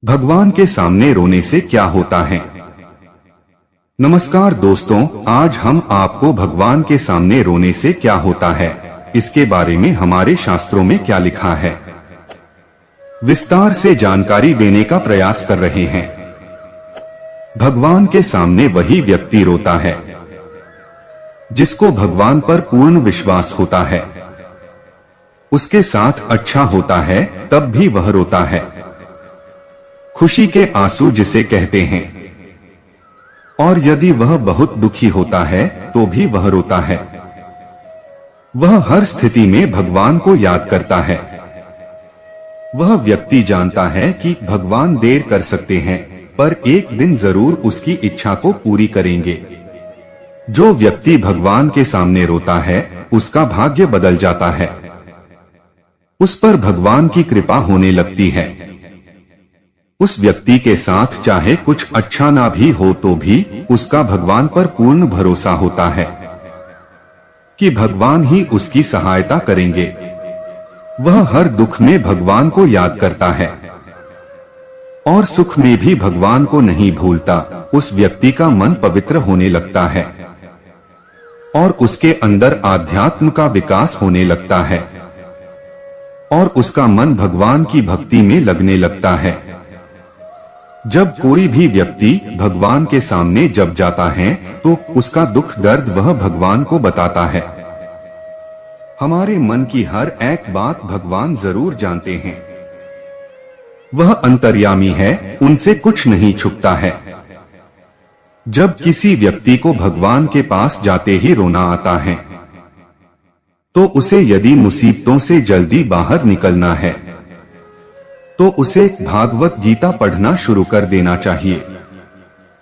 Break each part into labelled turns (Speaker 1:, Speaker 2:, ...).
Speaker 1: भगवान के सामने रोने से क्या होता है। नमस्कार दोस्तों, आज हम आपको भगवान के सामने रोने से क्या होता है इसके बारे में हमारे शास्त्रों में क्या लिखा है विस्तार से जानकारी देने का प्रयास कर रहे हैं। भगवान के सामने वही व्यक्ति रोता है जिसको भगवान पर पूर्ण विश्वास होता है। उसके साथ अच्छा होता है तब भी वह रोता है। खुशी के आंसू जिसे कहते हैं। और यदि वह बहुत दुखी होता है तो भी वह रोता है। वह हर स्थिति में भगवान को याद करता है। वह व्यक्ति जानता है कि भगवान देर कर सकते हैं पर एक दिन जरूर उसकी इच्छा को पूरी करेंगे। जो व्यक्ति भगवान के सामने रोता है उसका भाग्य बदल जाता है। उस पर भगवान की कृपा होने लगती है। उस व्यक्ति के साथ चाहे कुछ अच्छा ना भी हो तो भी उसका भगवान पर पूर्ण भरोसा होता है कि भगवान ही उसकी सहायता करेंगे। वह हर दुख में भगवान को याद करता है और सुख में भी भगवान को नहीं भूलता। उस व्यक्ति का मन पवित्र होने लगता है और उसके अंदर आध्यात्म का विकास होने लगता है और उसका मन भगवान की भक्ति में लगने लगता है। जब कोई भी व्यक्ति भगवान के सामने जब जाता है तो उसका दुख दर्द वह भगवान को बताता है। हमारे मन की हर एक बात भगवान जरूर जानते हैं। वह अंतर्यामी है, उनसे कुछ नहीं छुपता है। जब किसी व्यक्ति को भगवान के पास जाते ही रोना आता है तो उसे यदि मुसीबतों से जल्दी बाहर निकलना है तो उसे भागवत गीता पढ़ना शुरू कर देना चाहिए।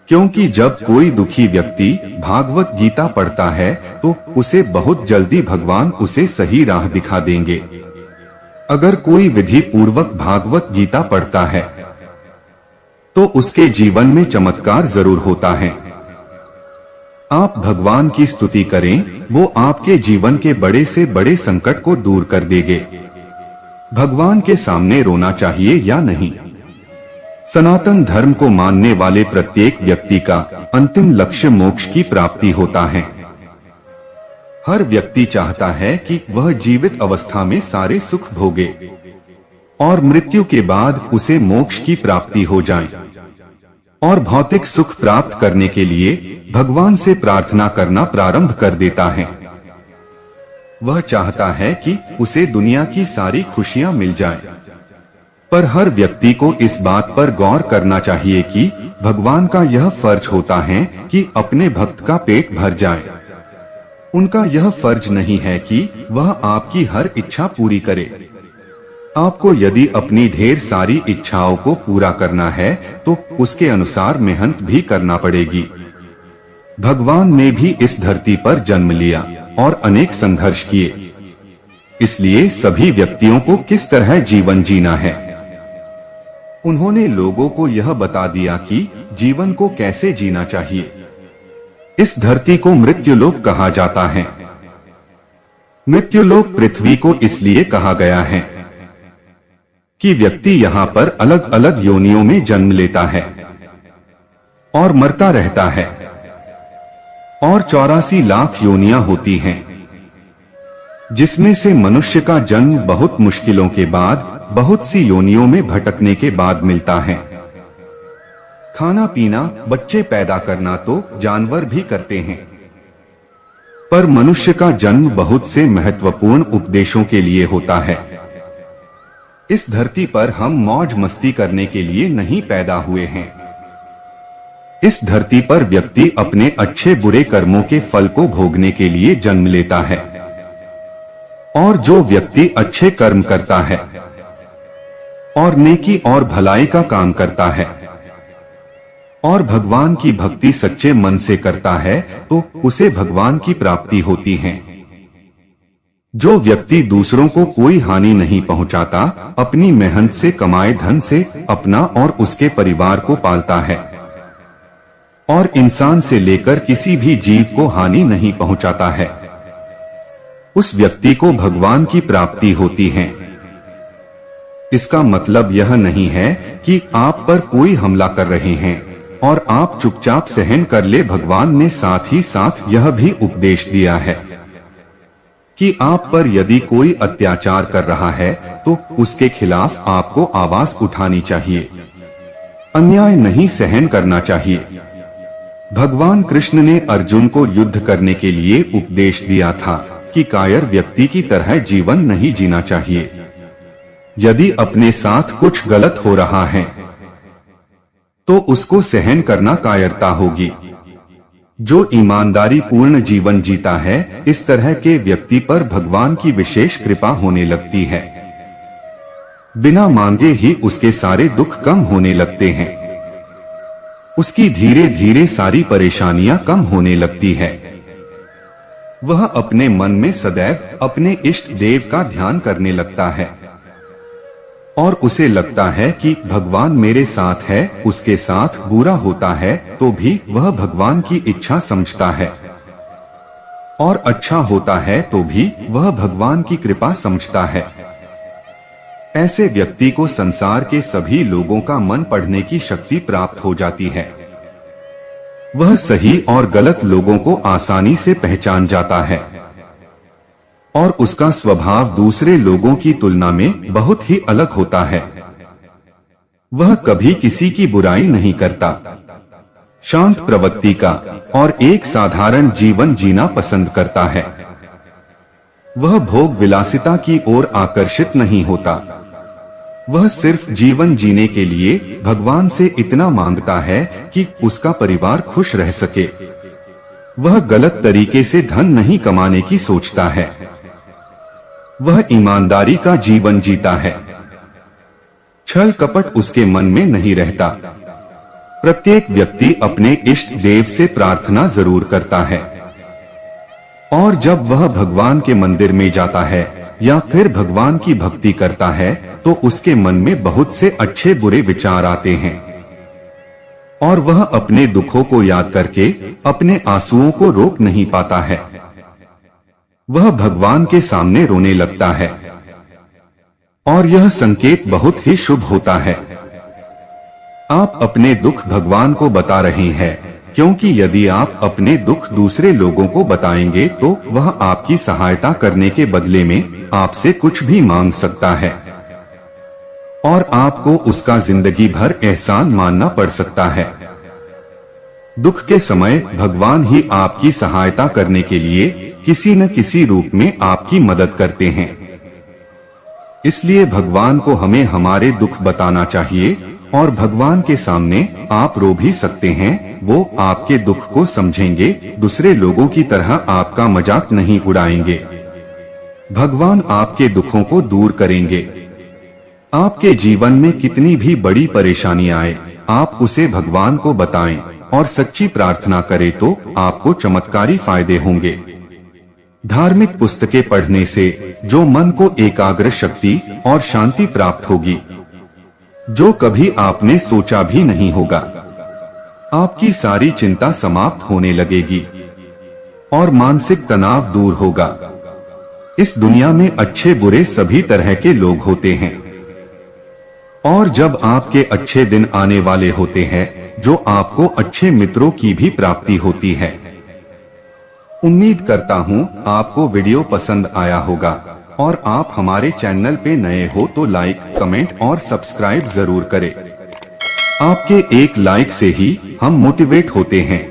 Speaker 1: क्योंकि जब कोई दुखी व्यक्ति भागवत गीता पढ़ता है तो उसे बहुत जल्दी भगवान उसे सही राह दिखा देंगे। अगर कोई विधि पूर्वक भागवत गीता पढ़ता है तो उसके जीवन में चमत्कार जरूर होता है। आप भगवान की स्तुति करें, वो आपके जीवन के बड़े से बड़े संकट को दूर कर देंगे। भगवान के सामने रोना चाहिए या नहीं? सनातन धर्म को मानने वाले प्रत्येक व्यक्ति का अंतिम लक्ष्य मोक्ष की प्राप्ति होता है। हर व्यक्ति चाहता है कि वह जीवित अवस्था में सारे सुख भोगे और मृत्यु के बाद उसे मोक्ष की प्राप्ति हो जाए। और भौतिक सुख प्राप्त करने के लिए भगवान से प्रार्थना करना प्रारंभ कर देता है। वह चाहता है कि उसे दुनिया की सारी खुशियां मिल जाएं। पर हर व्यक्ति को इस बात पर गौर करना चाहिए कि भगवान का यह फर्ज होता है कि अपने भक्त का पेट भर जाए। उनका यह फर्ज नहीं है कि वह आपकी हर इच्छा पूरी करे। आपको यदि अपनी ढेर सारी इच्छाओं को पूरा करना है तो उसके अनुसार मेहनत भी करना पड़ेगी। भगवान ने भी इस धरती पर जन्म लिया और अनेक संघर्ष किए। इसलिए सभी व्यक्तियों को किस तरह जीवन जीना है उन्होंने लोगों को यह बता दिया कि जीवन को कैसे जीना चाहिए। इस धरती को मृत्युलोक कहा जाता है। मृत्युलोक पृथ्वी को इसलिए कहा गया है कि व्यक्ति यहाँ पर अलग अलग योनियों में जन्म लेता है और मरता रहता है। और 84 लाख योनियां होती हैं जिसमें से मनुष्य का जन्म बहुत मुश्किलों के बाद बहुत सी योनियों में भटकने के बाद मिलता है। खाना पीना, बच्चे पैदा करना तो जानवर भी करते हैं, पर मनुष्य का जन्म बहुत से महत्वपूर्ण उपदेशों के लिए होता है। इस धरती पर हम मौज मस्ती करने के लिए नहीं पैदा हुए हैं। इस धरती पर व्यक्ति अपने अच्छे बुरे कर्मों के फल को भोगने के लिए जन्म लेता है। और जो व्यक्ति अच्छे कर्म करता है और नेकी और भलाई का काम करता है और भगवान की भक्ति सच्चे मन से करता है तो उसे भगवान की प्राप्ति होती है। जो व्यक्ति दूसरों को कोई हानि नहीं पहुंचाता, अपनी मेहनत से कमाए धन से अपना और उसके परिवार को पालता है और इंसान से लेकर किसी भी जीव को हानि नहीं पहुंचाता है, उस व्यक्ति को भगवान की प्राप्ति होती है। इसका मतलब यह नहीं है कि आप पर कोई हमला कर रहे हैं और आप चुपचाप सहन कर ले। भगवान ने साथ ही साथ यह भी उपदेश दिया है कि आप पर यदि कोई अत्याचार कर रहा है तो उसके खिलाफ आपको आवाज उठानी चाहिए, अन्याय नहीं सहन करना चाहिए। भगवान कृष्ण ने अर्जुन को युद्ध करने के लिए उपदेश दिया था कि कायर व्यक्ति की तरह जीवन नहीं जीना चाहिए। यदि अपने साथ कुछ गलत हो रहा है तो उसको सहन करना कायरता होगी। जो ईमानदारी पूर्ण जीवन जीता है, इस तरह के व्यक्ति पर भगवान की विशेष कृपा होने लगती है। बिना मांगे ही उसके सारे दुख कम होने लगते हैं। उसकी धीरे धीरे सारी परेशानियां कम होने लगती है। वह अपने मन में सदैव अपने इष्ट देव का ध्यान करने लगता है और उसे लगता है कि भगवान मेरे साथ है। उसके साथ बुरा होता है तो भी वह भगवान की इच्छा समझता है और अच्छा होता है तो भी वह भगवान की कृपा समझता है। ऐसे व्यक्ति को संसार के सभी लोगों का मन पढ़ने की शक्ति प्राप्त हो जाती है। वह सही और गलत लोगों को आसानी से पहचान जाता है और उसका स्वभाव दूसरे लोगों की तुलना में बहुत ही अलग होता है। वह कभी किसी की बुराई नहीं करता, शांत प्रवृत्ति का और एक साधारण जीवन जीना पसंद करता है। वह भोग विलासिता की ओर आकर्षित नहीं होता। वह सिर्फ जीवन जीने के लिए भगवान से इतना मांगता है कि उसका परिवार खुश रह सके। वह गलत तरीके से धन नहीं कमाने की सोचता है। वह ईमानदारी का जीवन जीता है। छल कपट उसके मन में नहीं रहता। प्रत्येक व्यक्ति अपने इष्ट देव से प्रार्थना जरूर करता है और जब वह भगवान के मंदिर में जाता है या फिर भगवान की भक्ति करता है तो उसके मन में बहुत से अच्छे बुरे विचार आते हैं और वह अपने दुखों को याद करके अपने आंसुओं को रोक नहीं पाता है। वह भगवान के सामने रोने लगता है और यह संकेत बहुत ही शुभ होता है। आप अपने दुख भगवान को बता रहे हैं, क्योंकि यदि आप अपने दुख दूसरे लोगों को बताएंगे तो वह आपकी सहायता करने के बदले में आपसे कुछ भी मांग सकता है और आपको उसका जिंदगी भर एहसान मानना पड़ सकता है। दुख के समय भगवान ही आपकी सहायता करने के लिए किसी न किसी रूप में आपकी मदद करते हैं। इसलिए भगवान को हमें हमारे दुख बताना चाहिए और भगवान के सामने आप रो भी सकते हैं। वो आपके दुख को समझेंगे, दूसरे लोगों की तरह आपका मजाक नहीं उड़ाएंगे। भगवान आपके दुखों को दूर करेंगे। आपके जीवन में कितनी भी बड़ी परेशानी आए, आप उसे भगवान को बताएं और सच्ची प्रार्थना करें तो आपको चमत्कारी फायदे होंगे। धार्मिक पुस्तकें पढ़ने से जो मन को एकाग्र शक्ति और शांति प्राप्त होगी, जो कभी आपने सोचा भी नहीं होगा। आपकी सारी चिंता समाप्त होने लगेगी और मानसिक तनाव दूर होगा। इस दुनिया में अच्छे बुरे सभी तरह के लोग होते हैं और जब आपके अच्छे दिन आने वाले होते हैं जो आपको अच्छे मित्रों की भी प्राप्ति होती है। उम्मीद करता हूँ आपको वीडियो पसंद आया होगा और आप हमारे चैनल पे नए हो तो लाइक, कमेंट और सब्सक्राइब जरूर करें। आपके एक लाइक से ही हम मोटिवेट होते हैं।